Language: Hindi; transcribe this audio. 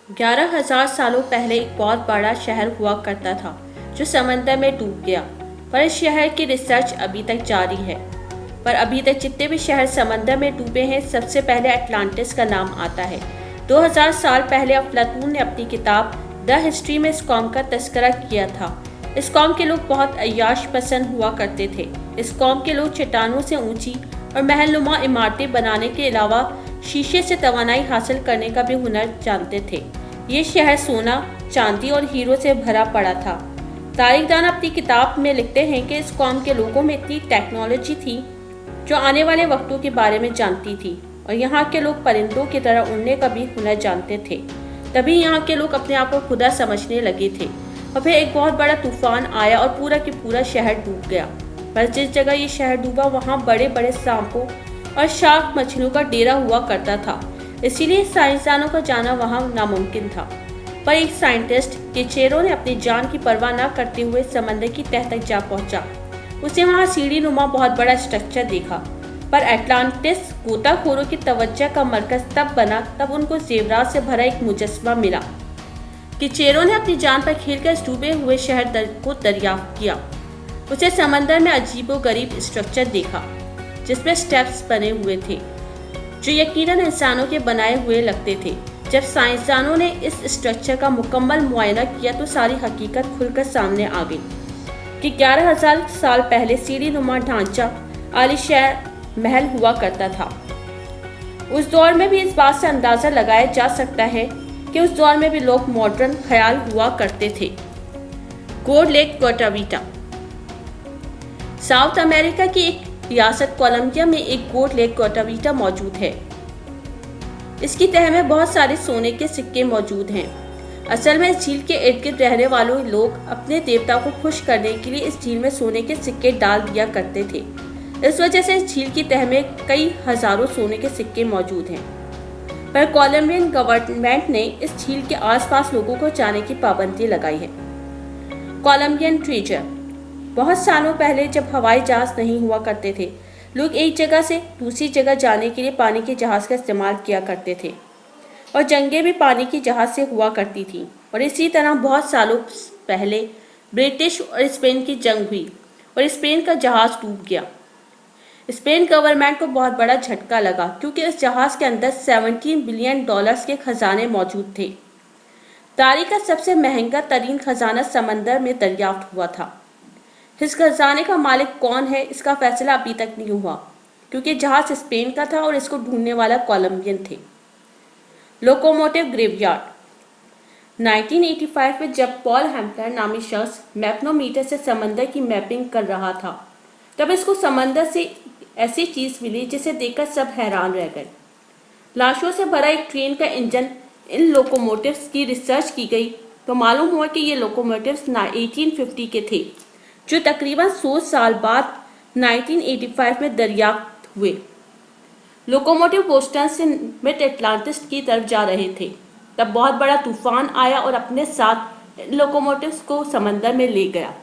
11,000 सालों पहले एक बहुत बड़ा शहर हुआ करता था जो समंदर में डूब गया। पर इस शहर की रिसर्च अभी तक जारी है। पर अभी तक जितने भी शहर समंदर में डूबे हैं, सबसे पहले अटलांटिस का नाम आता है। 2000 साल पहले अफलातून ने अपनी किताब द हिस्ट्री में इस कौम का तस्करा किया था। इस कौम के लोग बहुत अय्याश पसंद हुआ करते थे। इस कौम के लोग चट्टानों से ऊंची और महलनुमा इमारतें बनाने के अलावा शीशे से तवानाई हासिल करने का भी हुनर जानते थे। ये शहर सोना, चांदी और हीरो से भरा पड़ा था। तारीखदान अपनी किताब में लिखते हैं कि इस कौम के लोगों में इतनी टेक्नोलॉजी थी जो आने वाले वक्तों के बारे में जानती थी, और यहाँ के लोग परिंदों की तरह उड़ने का भी हुनर जानते थे। तभी यहाँ के लोग अपने आप को खुदा समझने लगे थे। और फिर एक बहुत बड़ा तूफान आया और पूरा के पूरा शहर डूब गया। पर जिस जगह ये शहर डूबा, वहाँ बड़े बड़े सांपों और शार्क मछलियों का डेरा हुआ करता था, इसीलिए साइंसदानों का जाना वहाँ नामुमकिन था। पर एक साइंटिस्ट किचेरो ने अपनी जान की परवाह न करते हुए समंदर की तह तक जा पहुंचा। उसने वहाँ सीढ़ी नुमा बहुत बड़ा स्ट्रक्चर देखा। पर अटलांटिस गोताखोरों की तवज्जो का मरकज तब बना तब उनको जेवरात से भरा एक मुजस्समा मिला। किचेरो ने अपनी जान पर खेलकर इस डूबे हुए शहर को दरियाफ्त किया। उसे समंदर में अजीबोगरीब स्ट्रक्चर देखा जिसमें स्टेप्स बने हुए थे जो यकीनन इंसानों के बनाए हुए लगते थे। जब साइंसदानों ने इस स्ट्रक्चर का मुकम्मल मुआयना किया तो सारी हकीकत खुलकर सामने आ गई कि 11,000 साल पहले सीढ़ी नुमा ढांचा आलीशान महल हुआ करता था। उस दौर में भी इस बात से अंदाजा लगाया जा सकता है कि उस दौर में भी लोग मॉडर्न ख्याल हुआ करते थे। Gold lake Guatavita. South America की एक रियासत कोलंबिया में एक गोल्ड लेक कोटाविटा मौजूद है। इसकी तह में बहुत सारे सोने के सिक्के मौजूद हैं। असल में इस झील के इर्द गिर्द रहने वालों लोग अपने देवता को खुश करने के लिए इस झील में सोने के सिक्के डाल दिया करते थे। इस वजह से इस झील की तह में कई हजारों सोने के सिक्के मौजूद हैं। पर कोलंबियन गवर्नमेंट ने इस झील के आसपास लोगों को जाने की पाबंदी लगाई है। Colombian treasure. बहुत सालों पहले जब हवाई जहाज नहीं हुआ करते थे, लोग एक जगह से दूसरी जगह जाने के लिए पानी के जहाज का इस्तेमाल किया करते थे, और जंगें भी पानी की जहाज से हुआ करती थी। और इसी तरह बहुत सालों पहले ब्रिटिश और स्पेन की जंग हुई और स्पेन का जहाज डूब गया। स्पेन गवर्नमेंट को बहुत बड़ा झटका लगा क्योंकि इस जहाज के अंदर $17 बिलियन के खजाने मौजूद थे। तारीख का सबसे महंगा तरीन खजाना समंदर में दरियाफ्त हुआ था। इस खजाने का मालिक कौन है, इसका फैसला अभी तक नहीं हुआ क्योंकि जहाज स्पेन का था और इसको ढूंढने वाला कोलंबियन थे। Locomotive graveyard. 1985 में जब पॉल हैम्पटर नामी शख्स मैपनोमीटर से समंदर की मैपिंग कर रहा था, तब इसको समंदर से ऐसी चीज मिली जिसे देखकर सब हैरान रह गए। लाशों से भरा एक ट्रेन का इंजन। इन लोकोमोटिव्स की रिसर्च की गई तो मालूम हुआ कि ये लोकोमोटिव्स 1850 के थे जो तकरीबन 100 साल बाद 1985 में दरियाफ्त हुए। लोकोमोटिव बोस्टन से मिड अटलांटिस की तरफ जा रहे थे। तब बहुत बड़ा तूफान आया और अपने साथ लोकोमोटिव्स को समंदर में ले गया।